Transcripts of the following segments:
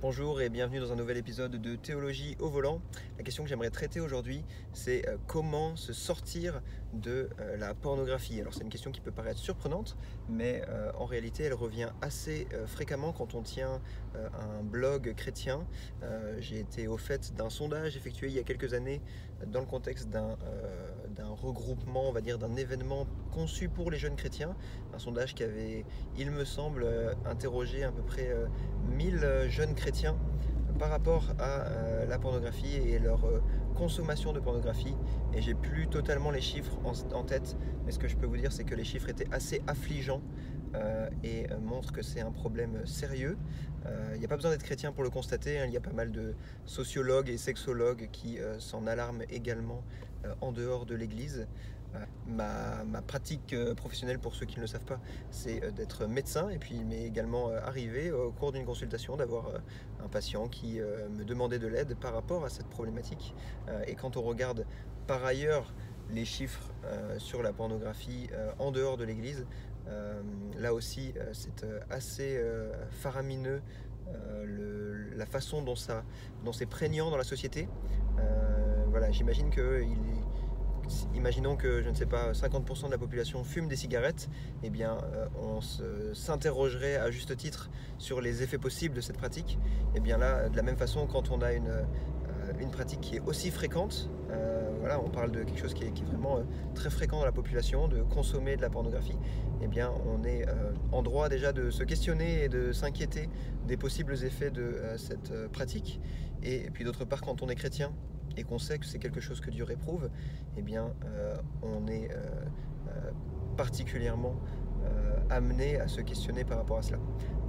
Bonjour et bienvenue dans un nouvel épisode de Théologie au volant. La question que j'aimerais traiter aujourd'hui, c'est comment se sortir de la pornographie. Alors c'est une question qui peut paraître surprenante, mais en réalité elle revient assez fréquemment quand on tient un blog chrétien. J'ai été au fait d'un sondage effectué il y a quelques années dans le contexte d'un regroupement, on va dire d'un événement conçu pour les jeunes chrétiens. Un sondage qui avait, il me semble, interrogé à peu près 1000 jeunes chrétiens par rapport à la pornographie et leur consommation de pornographie. Et j'ai plus totalement les chiffres en tête, mais ce que je peux vous dire, c'est que les chiffres étaient assez affligeants et montrent que c'est un problème sérieux. Il n'y a pas besoin d'être chrétien pour le constater, hein. Il y a pas mal de sociologues et sexologues qui s'en alarment également en dehors de l'Église. Ma pratique professionnelle, pour ceux qui ne le savent pas, c'est d'être médecin, et puis il m'est également arrivé au cours d'une consultation d'avoir un patient qui me demandait de l'aide par rapport à cette problématique. Et quand on regarde par ailleurs les chiffres sur la pornographie en dehors de l'Église, là aussi c'est assez faramineux la façon dont c'est prégnant dans la société. Voilà, j'imagine que imaginons que, je ne sais pas, 50% de la population fume des cigarettes, eh bien, on s'interrogerait à juste titre sur les effets possibles de cette pratique. Et bien là, de la même façon, quand on a une pratique qui est aussi fréquente, voilà, on parle de quelque chose qui est vraiment très fréquent dans la population, de consommer de la pornographie, eh bien, on est en droit déjà de se questionner et de s'inquiéter des possibles effets de cette pratique. Et puis d'autre part, quand on est chrétien, et qu'on sait que c'est quelque chose que Dieu réprouve, eh bien, on est particulièrement amené à se questionner par rapport à cela.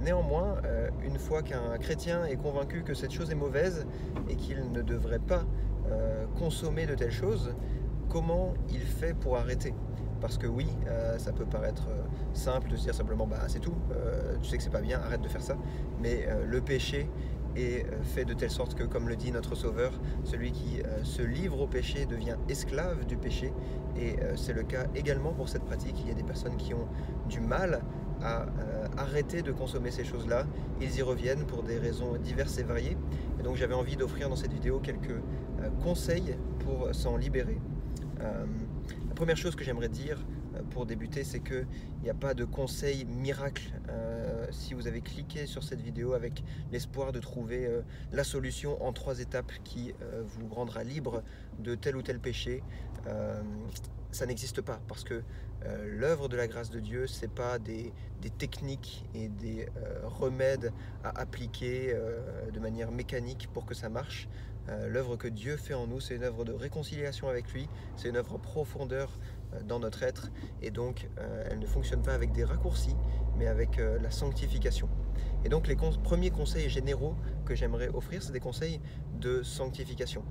Néanmoins, une fois qu'un chrétien est convaincu que cette chose est mauvaise et qu'il ne devrait pas consommer de telles choses, comment il fait pour arrêter? Parce que oui, ça peut paraître simple de se dire simplement bah c'est tout, tu sais que c'est pas bien, arrête de faire ça, mais le péché est fait de telle sorte que, comme le dit notre Sauveur, celui qui se livre au péché devient esclave du péché, et c'est le cas également pour cette pratique. Il y a des personnes qui ont du mal à arrêter de consommer ces choses-là, ils y reviennent pour des raisons diverses et variées, et donc j'avais envie d'offrir dans cette vidéo quelques conseils pour s'en libérer. La première chose que j'aimerais dire pour débuter, c'est qu'il n'y a pas de conseil miracle. Si vous avez cliqué sur cette vidéo avec l'espoir de trouver la solution en 3 étapes qui vous rendra libre de tel ou tel péché, ça n'existe pas, parce que l'œuvre de la grâce de Dieu, c'est pas des techniques et des remèdes à appliquer de manière mécanique pour que ça marche. L'œuvre que Dieu fait en nous, c'est une œuvre de réconciliation avec lui, c'est une œuvre en profondeur dans notre être, et donc elle ne fonctionne pas avec des raccourcis, mais avec la sanctification. Et donc les premiers conseils généraux que j'aimerais offrir, c'est des conseils de sanctification.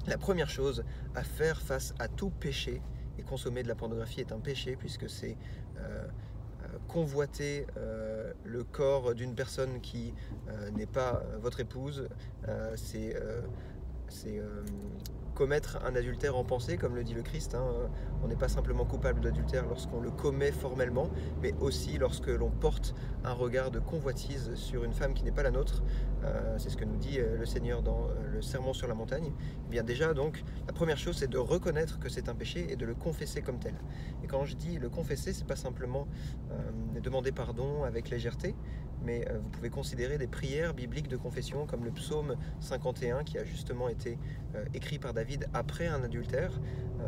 La première chose à faire face à tout péché, et consommer de la pornographie est un péché puisque c'est convoiter le corps d'une personne qui n'est pas votre épouse, c'est commettre un adultère en pensée, comme le dit le Christ, hein. On n'est pas simplement coupable d'adultère lorsqu'on le commet formellement, mais aussi lorsque l'on porte un regard de convoitise sur une femme qui n'est pas la nôtre. C'est ce que nous dit le Seigneur dans le Sermon sur la montagne. Eh bien déjà, donc, la première chose, c'est de reconnaître que c'est un péché et de le confesser comme tel. Et quand je dis le confesser, c'est pas simplement demander pardon avec légèreté, mais vous pouvez considérer des prières bibliques de confession comme le psaume 51 qui a justement été écrit par David après un adultère.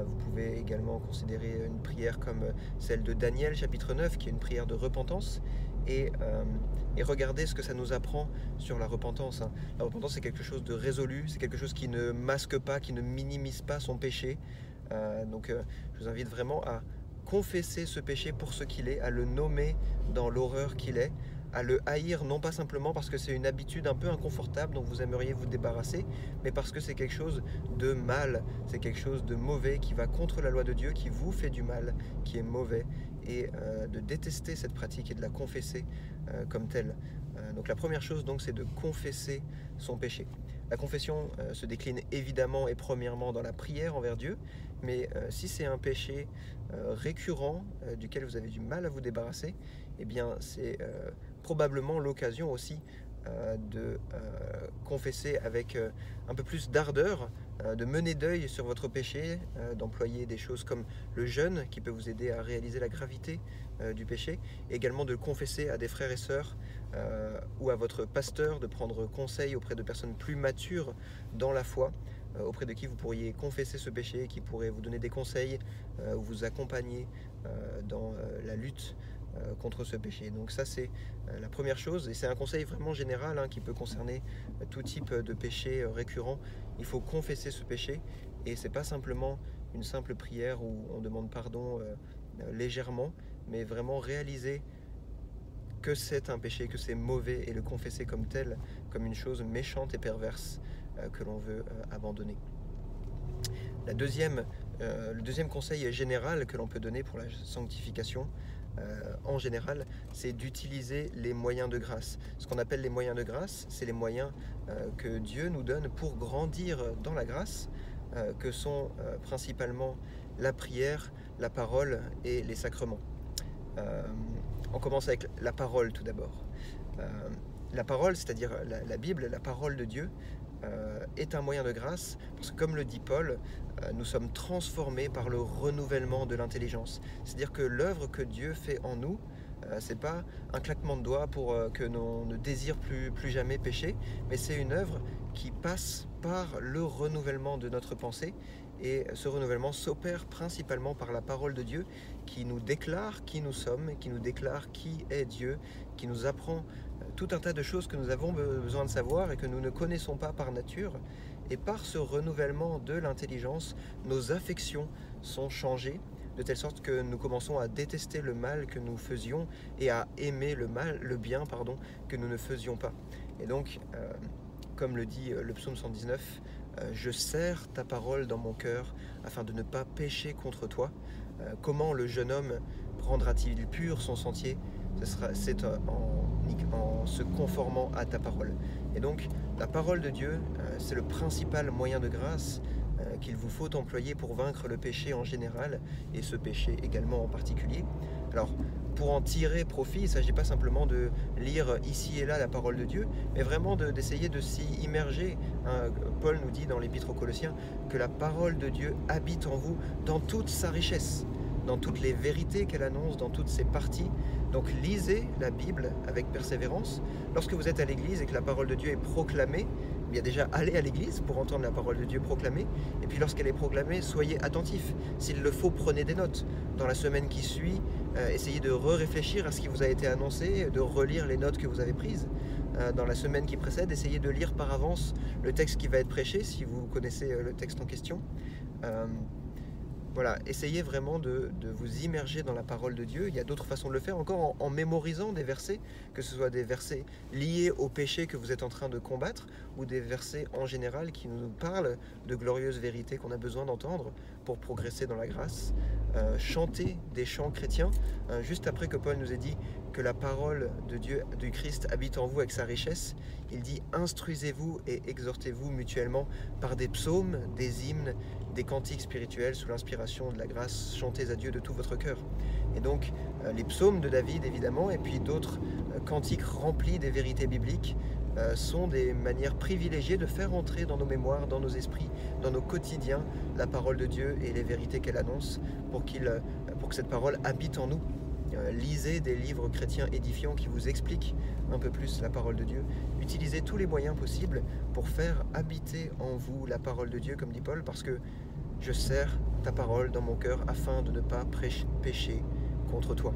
Vous pouvez également considérer une prière comme celle de Daniel chapitre 9 qui est une prière de repentance, et regardez ce que ça nous apprend sur la repentance, hein. La repentance, c'est quelque chose de résolu, c'est quelque chose qui ne masque pas, qui ne minimise pas son péché. Donc je vous invite vraiment à confesser ce péché pour ce qu'il est, à le nommer dans l'horreur qu'il est, à le haïr, non pas simplement parce que c'est une habitude un peu inconfortable dont vous aimeriez vous débarrasser, mais parce que c'est quelque chose de mal, c'est quelque chose de mauvais qui va contre la loi de Dieu, qui vous fait du mal, qui est mauvais, et de détester cette pratique et de la confesser comme telle. Donc la première chose, donc, c'est de confesser son péché. La confession se décline évidemment et premièrement dans la prière envers Dieu, mais si c'est un péché récurrent duquel vous avez du mal à vous débarrasser, eh bien c'est probablement l'occasion aussi de confesser avec un peu plus d'ardeur, de mener deuil sur votre péché, d'employer des choses comme le jeûne qui peut vous aider à réaliser la gravité du péché, et également de le confesser à des frères et sœurs ou à votre pasteur, de prendre conseil auprès de personnes plus matures dans la foi, auprès de qui vous pourriez confesser ce péché, qui pourraient vous donner des conseils ou vous accompagner dans la lutte contre ce péché. Donc ça c'est la première chose, et c'est un conseil vraiment général qui peut concerner tout type de péché récurrent. Il faut confesser ce péché, et c'est pas simplement une simple prière où on demande pardon légèrement, mais vraiment réaliser que c'est un péché, que c'est mauvais, et le confesser comme tel, comme une chose méchante et perverse que l'on veut abandonner. Le deuxième conseil général que l'on peut donner pour la sanctification, en général, c'est d'utiliser les moyens de grâce. Ce qu'on appelle les moyens de grâce, c'est les moyens que Dieu nous donne pour grandir dans la grâce, que sont principalement la prière, la parole et les sacrements. On commence avec la parole tout d'abord. La parole, c'est-à-dire la Bible, la parole de Dieu, est un moyen de grâce, parce que comme le dit Paul, nous sommes transformés par le renouvellement de l'intelligence. C'est-à-dire que l'œuvre que Dieu fait en nous, c'est pas un claquement de doigts pour que l'on ne désire plus jamais pécher, mais c'est une œuvre qui passe par le renouvellement de notre pensée, et ce renouvellement s'opère principalement par la parole de Dieu qui nous déclare qui nous sommes, qui nous déclare qui est Dieu, qui nous apprend tout un tas de choses que nous avons besoin de savoir et que nous ne connaissons pas par nature. Et par ce renouvellement de l'intelligence, nos affections sont changées, de telle sorte que nous commençons à détester le mal que nous faisions et à aimer le bien, que nous ne faisions pas. Et donc, comme le dit le psaume 119, je serre ta parole dans mon cœur afin de ne pas pécher contre toi. Comment le jeune homme rendra-t-il pur son sentier? C'est en se conformant à ta parole. Et donc, la parole de Dieu, c'est le principal moyen de grâce qu'il vous faut employer pour vaincre le péché en général, et ce péché également en particulier. Alors, pour en tirer profit, il ne s'agit pas simplement de lire ici et là la parole de Dieu, mais vraiment d'essayer de s'y immerger. Paul nous dit dans l'Épître aux Colossiens que la parole de Dieu habite en vous dans toute sa richesse, dans toutes les vérités qu'elle annonce, dans toutes ses parties. Donc lisez la Bible avec persévérance. Lorsque vous êtes à l'église et que la parole de Dieu est proclamée, eh bien déjà allez à l'église pour entendre la parole de Dieu proclamée. Et puis lorsqu'elle est proclamée, soyez attentifs. S'il le faut, prenez des notes. Dans la semaine qui suit, essayez de réfléchir à ce qui vous a été annoncé, de relire les notes que vous avez prises. Dans la semaine qui précède, essayez de lire par avance le texte qui va être prêché, si vous connaissez le texte en question. Voilà, essayez vraiment de vous immerger dans la parole de Dieu. Il y a d'autres façons de le faire, encore en mémorisant des versets, que ce soit des versets liés au péché que vous êtes en train de combattre, ou des versets en général qui nous parlent de glorieuses vérités qu'on a besoin d'entendre pour progresser dans la grâce. Chantez des chants chrétiens, juste après que Paul nous ait dit que la parole de Dieu, du Christ, habite en vous avec sa richesse. Il dit « Instruisez-vous et exhortez-vous mutuellement par des psaumes, des hymnes, des cantiques spirituels sous l'inspiration de la grâce. Chantez à Dieu de tout votre cœur. » Et donc, les psaumes de David, évidemment, et puis d'autres cantiques remplis des vérités bibliques sont des manières privilégiées de faire entrer dans nos mémoires, dans nos esprits, dans nos quotidiens, la parole de Dieu et les vérités qu'elle annonce pour que cette parole habite en nous. Lisez des livres chrétiens édifiants qui vous expliquent un peu plus la parole de Dieu. Utilisez tous les moyens possibles pour faire habiter en vous la parole de Dieu, comme dit Paul, parce que je serre ta parole dans mon cœur afin de ne pas pécher contre toi.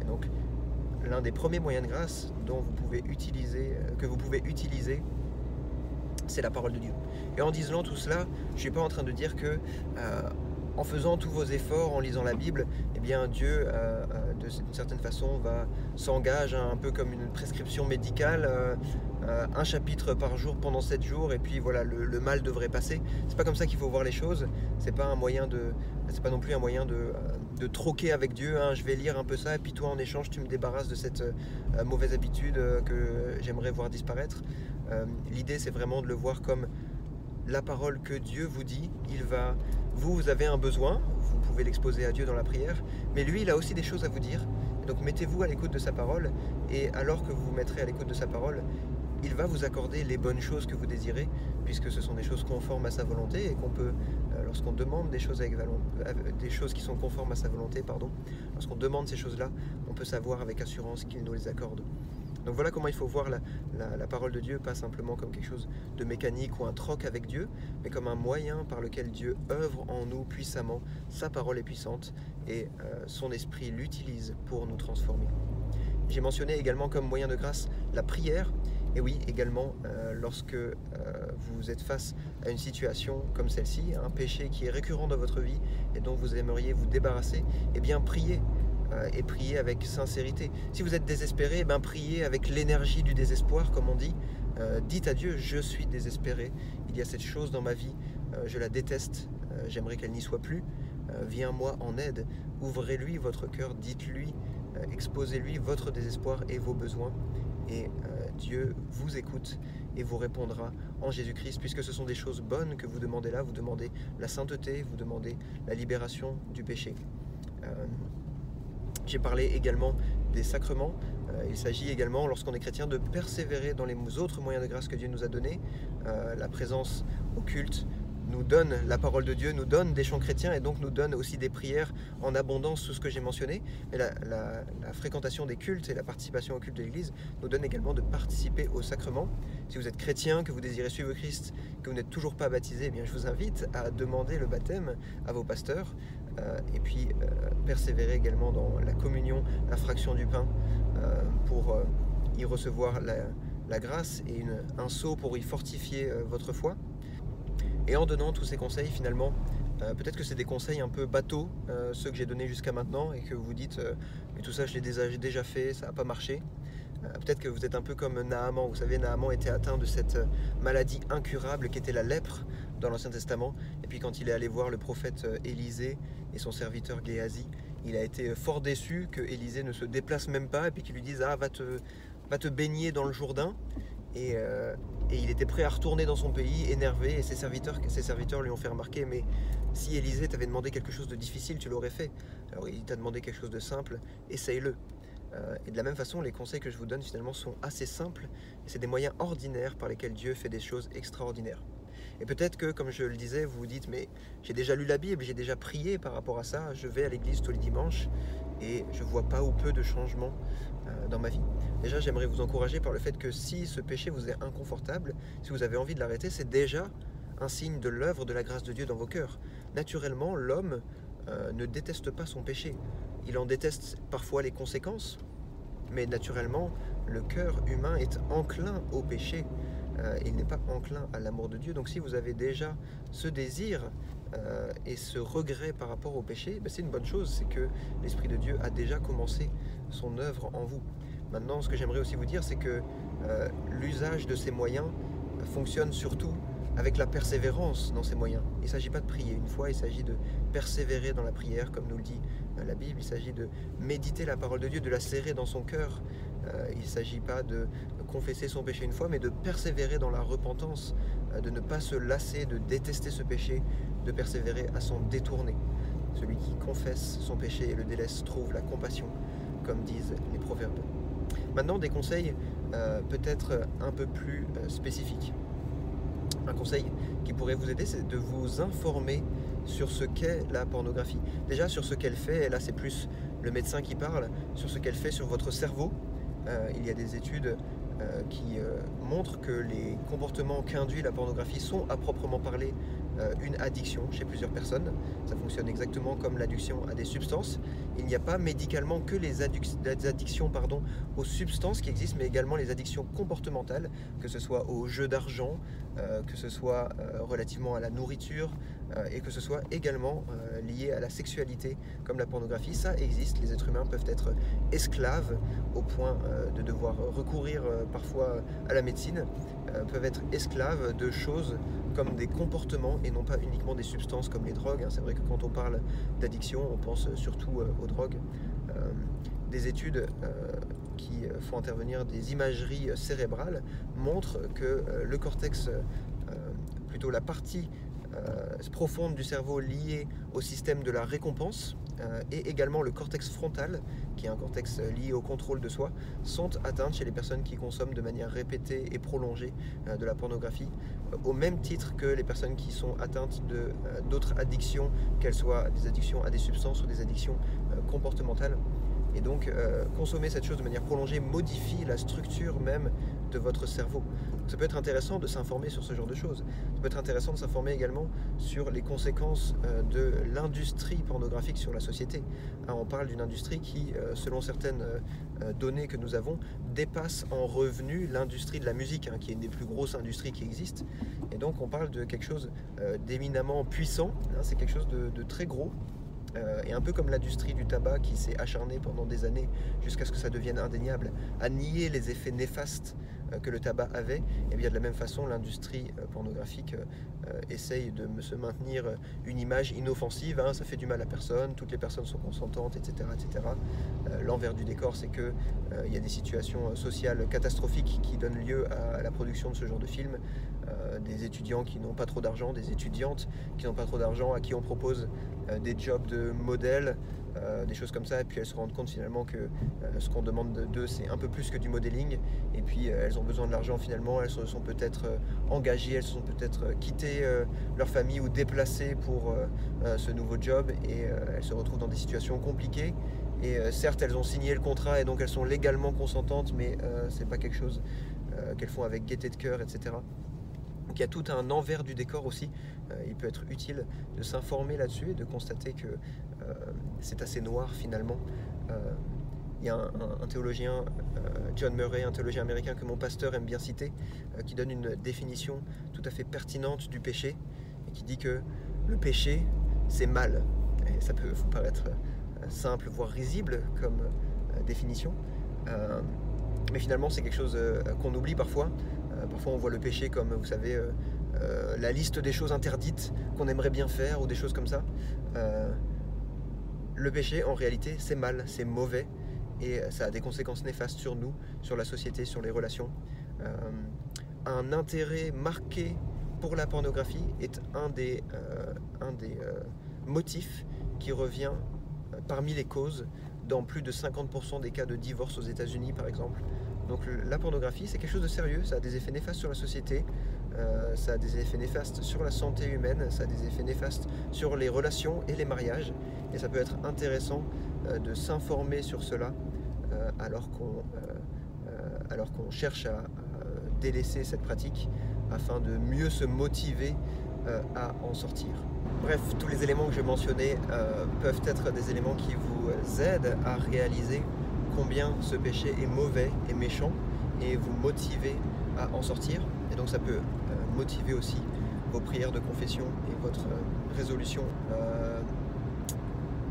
Et donc, l'un des premiers moyens de grâce que vous pouvez utiliser, c'est la parole de Dieu. Et en disant tout cela, je ne suis pas en train de dire que en faisant tous vos efforts, en lisant la Bible, eh bien Dieu, d'une certaine façon, s'engage un peu comme une prescription médicale, un chapitre par jour pendant 7 jours, et puis voilà, le mal devrait passer. C'est pas comme ça qu'il faut voir les choses. C'est pas non plus un moyen de troquer avec Dieu. Je vais lire un peu ça, et puis toi en échange tu me débarrasses de cette mauvaise habitude que j'aimerais voir disparaître. L'idée c'est vraiment de le voir comme la parole que Dieu vous dit. Vous avez un besoin, vous pouvez l'exposer à Dieu dans la prière, mais lui il a aussi des choses à vous dire. Et donc mettez-vous à l'écoute de sa parole, et alors que vous vous mettrez à l'écoute de sa parole, il va vous accorder les bonnes choses que vous désirez, puisque ce sont des choses conformes à sa volonté, et qu'on peut, lorsqu'on demande des choses, des choses qui sont conformes à sa volonté, lorsqu'on demande ces choses-là, on peut savoir avec assurance qu'il nous les accorde. Donc voilà comment il faut voir la parole de Dieu, pas simplement comme quelque chose de mécanique ou un troc avec Dieu, mais comme un moyen par lequel Dieu œuvre en nous puissamment. Sa parole est puissante et son esprit l'utilise pour nous transformer. J'ai mentionné également comme moyen de grâce la prière. Et oui, également, lorsque vous êtes face à une situation comme celle-ci, un péché qui est récurrent dans votre vie et dont vous aimeriez vous débarrasser, eh bien priez. Et priez avec sincérité. Si vous êtes désespéré, priez avec l'énergie du désespoir, comme on dit. Dites à Dieu, je suis désespéré, il y a cette chose dans ma vie, je la déteste, j'aimerais qu'elle n'y soit plus, viens-moi en aide, ouvrez-lui votre cœur, dites-lui, exposez-lui votre désespoir et vos besoins, et Dieu vous écoute et vous répondra en Jésus-Christ, puisque ce sont des choses bonnes que vous demandez là, vous demandez la sainteté, vous demandez la libération du péché. J'ai parlé également des sacrements. Il s'agit également, lorsqu'on est chrétien, de persévérer dans les autres moyens de grâce que Dieu nous a donnés. La présence au culte nous donne la parole de Dieu, nous donne des chants chrétiens et donc nous donne aussi des prières en abondance, tout ce que j'ai mentionné. Mais la fréquentation des cultes et la participation au culte de l'Église nous donne également de participer aux sacrements. Si vous êtes chrétien, que vous désirez suivre Christ, que vous n'êtes toujours pas baptisé, eh bien je vous invite à demander le baptême à vos pasteurs. Et puis persévérer également dans la communion, la fraction du pain pour y recevoir la grâce et un sceau pour y fortifier votre foi. Et en donnant tous ces conseils, finalement, peut-être que c'est des conseils un peu bateaux, ceux que j'ai donnés jusqu'à maintenant, et que vous dites mais tout ça je l'ai déjà fait, ça n'a pas marché. Peut-être que vous êtes un peu comme Naaman. Vous savez, Naaman était atteint de cette maladie incurable qui était la lèpre dans l'Ancien Testament. Et puis quand il est allé voir le prophète Élisée et son serviteur Géasi, il a été fort déçu que Élisée ne se déplace même pas et puis qu'il lui dise « Ah, va te baigner dans le Jourdain ». Et il était prêt à retourner dans son pays, énervé, et ses serviteurs lui ont fait remarquer « Mais si Élisée t'avait demandé quelque chose de difficile, tu l'aurais fait. Alors il t'a demandé quelque chose de simple, essaye-le. » Et de la même façon, les conseils que je vous donne finalement sont assez simples, et c'est des moyens ordinaires par lesquels Dieu fait des choses extraordinaires. Et peut-être que, comme je le disais, vous vous dites « Mais j'ai déjà lu la Bible, j'ai déjà prié par rapport à ça, je vais à l'église tous les dimanches, et je ne vois pas ou peu de changements dans ma vie. » Déjà, j'aimerais vous encourager par le fait que si ce péché vous est inconfortable, si vous avez envie de l'arrêter, c'est déjà un signe de l'œuvre de la grâce de Dieu dans vos cœurs. Naturellement, l'homme ne déteste pas son péché. Il en déteste parfois les conséquences, mais naturellement, le cœur humain est enclin au péché. Il n'est pas enclin à l'amour de Dieu. Donc si vous avez déjà ce désir et ce regret par rapport au péché, c'est une bonne chose, c'est que l'Esprit de Dieu a déjà commencé son œuvre en vous. Maintenant, ce que j'aimerais aussi vous dire, c'est que l'usage de ces moyens fonctionne surtout avec la persévérance dans ces moyens. Il ne s'agit pas de prier une fois, il s'agit de persévérer dans la prière, comme nous le dit la Bible. Il s'agit de méditer la parole de Dieu, de la serrer dans son cœur. Il ne s'agit pas de confesser son péché une fois, mais de persévérer dans la repentance, de ne pas se lasser, de détester ce péché, de persévérer à s'en détourner. Celui qui confesse son péché et le délaisse trouve la compassion, comme disent les proverbes. Maintenant, des conseils peut-être un peu plus spécifiques. Un conseil qui pourrait vous aider, c'est de vous informer sur ce qu'est la pornographie. Déjà sur ce qu'elle fait, et là c'est plus le médecin qui parle, sur ce qu'elle fait sur votre cerveau. Il y a des études qui montrent que les comportements qu'induit la pornographie sont à proprement parler une addiction chez plusieurs personnes. Ça fonctionne exactement comme l'addiction à des substances. Il n'y a pas médicalement que les addictions aux substances qui existent, mais également les addictions comportementales, que ce soit aux jeux d'argent, que ce soit relativement à la nourriture, et que ce soit également lié à la sexualité, comme la pornographie. Ça existe, les êtres humains peuvent être esclaves au point de devoir recourir parfois à la médecine, peuvent être esclaves de choses comme des comportements et non pas uniquement des substances comme les drogues. C'est vrai que quand on parle d'addiction, on pense surtout aux drogues. Des études qui font intervenir des imageries cérébrales montrent que le cortex, plutôt la partie profonde du cerveau liée au système de la récompense, et également le cortex frontal, qui est un cortex lié au contrôle de soi, sont atteintes chez les personnes qui consomment de manière répétée et prolongée de la pornographie, au même titre que les personnes qui sont atteintes d'autres addictions, qu'elles soient des addictions à des substances ou des addictions comportementales. Et donc, consommer cette chose de manière prolongée modifie la structure même de votre cerveau. Donc, ça peut être intéressant de s'informer sur ce genre de choses. Ça peut être intéressant de s'informer également sur les conséquences de l'industrie pornographique sur la société. On parle d'une industrie qui, selon certaines données que nous avons, dépasse en revenus l'industrie de la musique, qui est une des plus grosses industries qui existent. Et donc, on parle de quelque chose d'éminemment puissant, c'est quelque chose de très gros. Et un peu comme l'industrie du tabac qui s'est acharnée pendant des années jusqu'à ce que ça devienne indéniable à nier les effets néfastes que le tabac avait, et bien de la même façon l'industrie pornographique essaye de se maintenir une image inoffensive, ça fait du mal à personne, toutes les personnes sont consentantes, etc. etc. L'envers du décor, c'est que il y a des situations sociales catastrophiques qui donnent lieu à la production de ce genre de film. Des étudiants qui n'ont pas trop d'argent, des étudiantes qui n'ont pas trop d'argent, à qui on propose des jobs de modèle, des choses comme ça, et puis elles se rendent compte finalement que ce qu'on demande d'eux c'est un peu plus que du modeling, et puis elles ont besoin de l'argent finalement, elles se sont peut-être engagées, elles se sont peut-être quittées leur famille ou déplacées pour ce nouveau job, et elles se retrouvent dans des situations compliquées. Et certes elles ont signé le contrat et donc elles sont légalement consentantes, mais c'est pas quelque chose qu'elles font avec gaieté de cœur, etc. Donc il y a tout un envers du décor aussi. Il peut être utile de s'informer là-dessus et de constater que c'est assez noir finalement. Il y a un théologien, John Murray, un théologien américain que mon pasteur aime bien citer, qui donne une définition tout à fait pertinente du péché, et qui dit que le péché, c'est mal. Et ça peut vous paraître simple, voire risible comme définition, mais finalement c'est quelque chose qu'on oublie parfois. Parfois on voit le péché comme, vous savez, la liste des choses interdites qu'on aimerait bien faire ou des choses comme ça. Le péché, en réalité, c'est mal, c'est mauvais, et ça a des conséquences néfastes sur nous, sur la société, sur les relations. Un intérêt marqué pour la pornographie est un des motifs qui revient parmi les causes dans plus de 50% des cas de divorce aux États-Unis, par exemple. Donc la pornographie, c'est quelque chose de sérieux, ça a des effets néfastes sur la société, ça a des effets néfastes sur la santé humaine, ça a des effets néfastes sur les relations et les mariages, et ça peut être intéressant de s'informer sur cela alors qu'on cherche à délaisser cette pratique afin de mieux se motiver à en sortir. Bref, tous les éléments que je mentionnais peuvent être des éléments qui vous aident à réaliser combien ce péché est mauvais et méchant, et vous motiver à en sortir. Et donc ça peut motiver aussi vos prières de confession et votre résolution.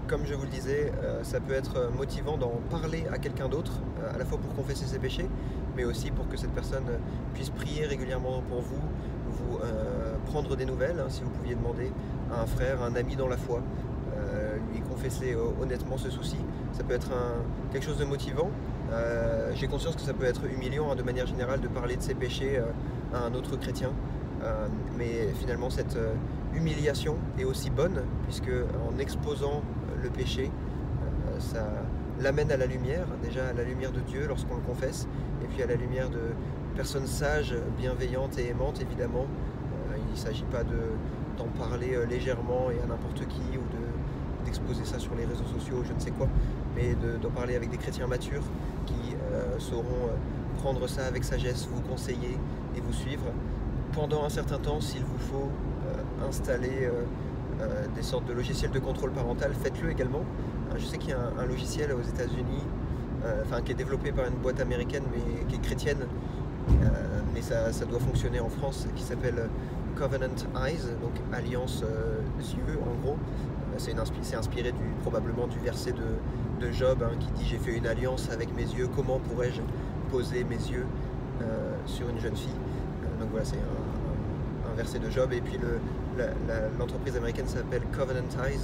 Comme je vous le disais, ça peut être motivant d'en parler à quelqu'un d'autre, à la fois pour confesser ses péchés, mais aussi pour que cette personne puisse prier régulièrement pour vous, prendre des nouvelles, si vous pouviez demander à un frère, à un ami dans la foi, lui confesser honnêtement ce souci. Ça peut être quelque chose de motivant. J'ai conscience que ça peut être humiliant de manière générale de parler de ses péchés à un autre chrétien, mais finalement cette humiliation est aussi bonne, puisque en exposant le péché, ça l'amène à la lumière, déjà à la lumière de Dieu lorsqu'on le confesse, et puis à la lumière de personnes sages, bienveillantes et aimantes évidemment. Il ne s'agit pas d'en parler légèrement et à n'importe qui, ou d'exposer ça sur les réseaux sociaux, je ne sais quoi, mais d'en parler avec des chrétiens matures qui sauront prendre ça avec sagesse, vous conseiller et vous suivre. Pendant un certain temps, s'il vous faut installer des sortes de logiciels de contrôle parental, faites-le également. Je sais qu'il y a un logiciel aux États-Unis, qui est développé par une boîte américaine mais qui est chrétienne, mais ça doit fonctionner en France, qui s'appelle Covenant Eyes, donc alliance yeux en gros. C'est inspiré probablement du verset de Job, qui dit « J'ai fait une alliance avec mes yeux, comment pourrais-je poser mes yeux sur une jeune fille ?» Donc voilà, c'est un verset de Job, et puis l'entreprise américaine s'appelle Covenant Eyes.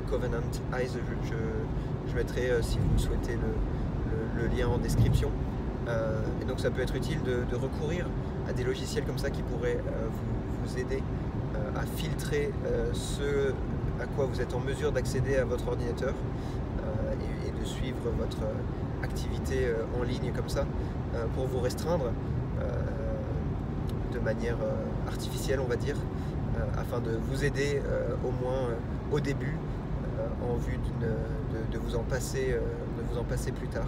Covenant Eyes, je mettrai, si vous souhaitez, le lien en description. Et donc ça peut être utile de recourir à des logiciels comme ça qui pourraient vous aider à filtrer ceux à quoi vous êtes en mesure d'accéder à votre ordinateur et de suivre votre activité en ligne comme ça pour vous restreindre de manière artificielle, on va dire, afin de vous aider au moins au début en vue de vous en passer plus tard.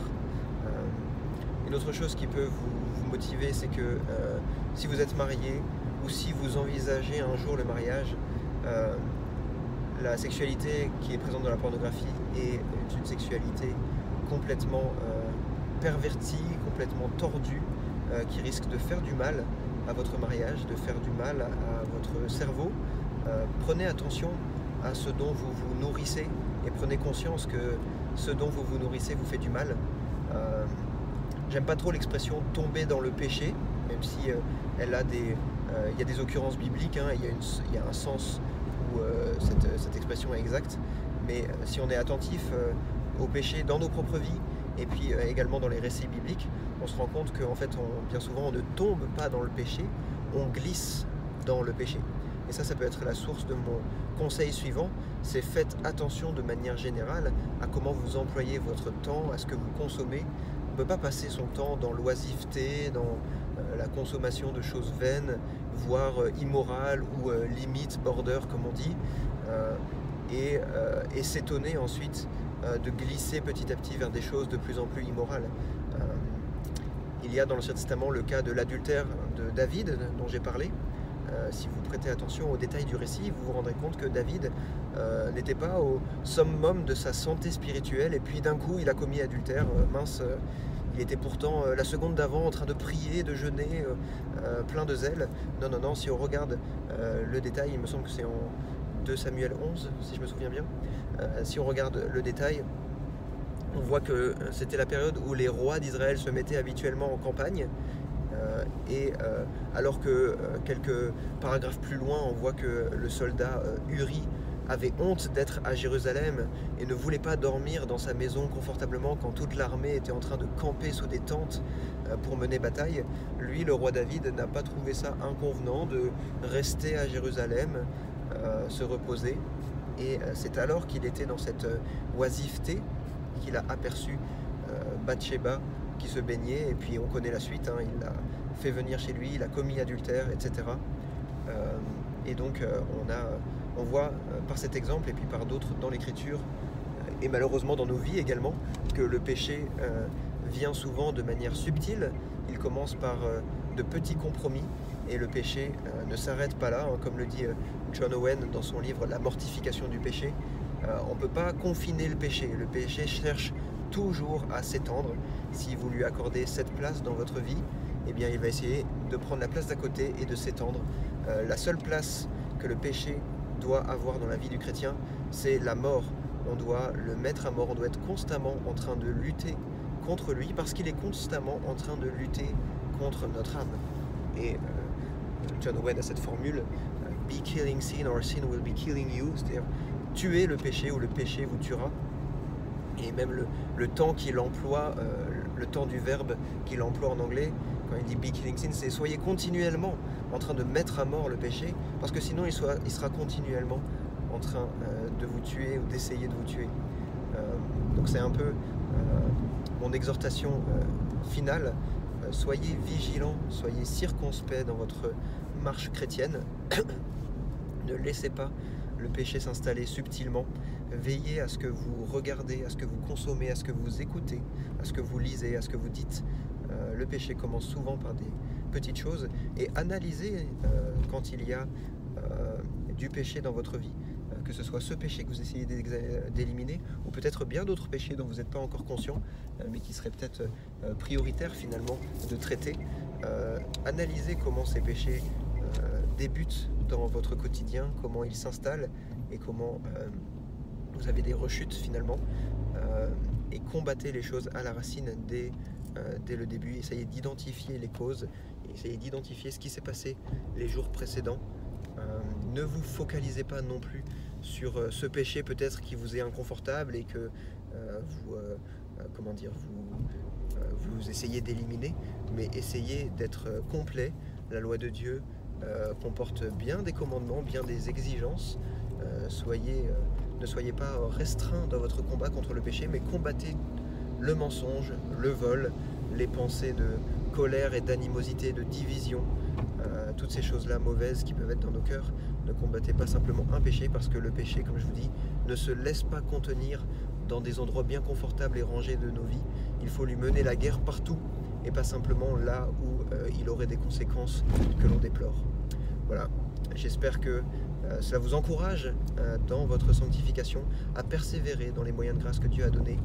Une autre chose qui peut vous motiver, c'est que si vous êtes marié ou si vous envisagez un jour le mariage, la sexualité qui est présente dans la pornographie est une sexualité complètement pervertie, complètement tordue, qui risque de faire du mal à votre mariage, de faire du mal à votre cerveau. Prenez attention à ce dont vous vous nourrissez et prenez conscience que ce dont vous vous nourrissez vous fait du mal. J'aime pas trop l'expression tomber dans le péché, même si il y a des occurrences bibliques, hein, il y a un sens où cette expression est exacte, mais si on est attentif au péché dans nos propres vies et puis également dans les récits bibliques, on se rend compte qu'en fait bien souvent on ne tombe pas dans le péché, on glisse dans le péché. Et ça peut être la source de mon conseil suivant, c'est faites attention de manière générale à comment vous employez votre temps, à ce que vous consommez. On ne peut pas passer son temps dans l'oisiveté, dans la consommation de choses vaines, voire immorales ou limite, border comme on dit, et s'étonner ensuite de glisser petit à petit vers des choses de plus en plus immorales. Il y a dans l'Ancien Testament le cas de l'adultère de David dont j'ai parlé. Si vous prêtez attention aux détails du récit, vous vous rendrez compte que David n'était pas au summum de sa santé spirituelle et puis d'un coup il a commis adultère. Il était pourtant la seconde d'avant en train de prier, de jeûner, plein de zèle. Non, si on regarde le détail, il me semble que c'est en 2 Samuel 11, si je me souviens bien. Si on regarde le détail, on voit que c'était la période où les rois d'Israël se mettaient habituellement en campagne. Alors que quelques paragraphes plus loin, on voit que le soldat Uri avait honte d'être à Jérusalem et ne voulait pas dormir dans sa maison confortablement quand toute l'armée était en train de camper sous des tentes pour mener bataille. Lui, le roi David, n'a pas trouvé ça inconvenant de rester à Jérusalem, se reposer. Et c'est alors qu'il était dans cette oisiveté qu'il a aperçu Bathsheba qui se baignait, et puis on connaît la suite, hein, il l'a fait venir chez lui, il a commis adultère, etc. Et donc on voit par cet exemple et puis par d'autres dans l'écriture, et malheureusement dans nos vies également, que le péché vient souvent de manière subtile. Il commence par de petits compromis, et le péché ne s'arrête pas là, hein, comme le dit John Owen dans son livre La mortification du péché. On ne peut pas confiner le péché cherche toujours à s'étendre. Si vous lui accordez cette place dans votre vie, eh bien il va essayer de prendre la place d'à côté et de s'étendre. La seule place que le péché doit avoir dans la vie du chrétien, c'est la mort. On doit le mettre à mort, on doit être constamment en train de lutter contre lui, parce qu'il est constamment en train de lutter contre notre âme. Et John Owen a cette formule, be killing sin or sin will be killing you, c'est-à-dire tuer le péché ou le péché vous tuera. Et même le temps qu'il emploie, le temps du verbe qu'il emploie en anglais, quand il dit be killing sin, c'est soyez continuellement en train de mettre à mort le péché, parce que sinon il sera continuellement en train de vous tuer ou d'essayer de vous tuer. Donc c'est un peu mon exhortation finale. Soyez vigilants, soyez circonspects dans votre marche chrétienne. Ne laissez pas le péché s'installer subtilement. Veillez à ce que vous regardez, à ce que vous consommez, à ce que vous écoutez, à ce que vous lisez, à ce que vous dites. Le péché commence souvent par des petites choses, et analysez quand il y a du péché dans votre vie, que ce soit ce péché que vous essayez d'éliminer, ou peut-être bien d'autres péchés dont vous n'êtes pas encore conscient, mais qui seraient peut-être prioritaires finalement de traiter. Analysez comment ces péchés débutent dans votre quotidien, comment ils s'installent et comment vous avez des rechutes finalement, et combattez les choses à la racine dès le début. Essayez d'identifier les causes, essayez d'identifier ce qui s'est passé les jours précédents. Ne vous focalisez pas non plus sur ce péché peut-être qui vous est inconfortable et que vous essayez d'éliminer, mais essayez d'être complet. La loi de Dieu comporte bien des commandements, bien des exigences. Ne soyez pas restreints dans votre combat contre le péché, mais combattez le mensonge, le vol, les pensées de colère et d'animosité, de division, toutes ces choses-là mauvaises qui peuvent être dans nos cœurs. Ne combattez pas simplement un péché, parce que le péché, comme je vous dis, ne se laisse pas contenir dans des endroits bien confortables et rangés de nos vies. Il faut lui mener la guerre partout, et pas simplement là où il aurait des conséquences que l'on déplore. Voilà, j'espère que cela vous encourage dans votre sanctification, à persévérer dans les moyens de grâce que Dieu a donnés,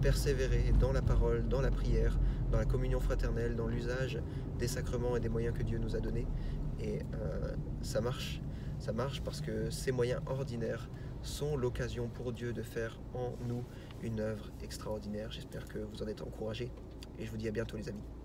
persévérer dans la parole, dans la prière, dans la communion fraternelle, dans l'usage des sacrements et des moyens que Dieu nous a donnés. Et ça marche parce que ces moyens ordinaires sont l'occasion pour Dieu de faire en nous une œuvre extraordinaire. J'espère que vous en êtes encouragés et je vous dis à bientôt les amis.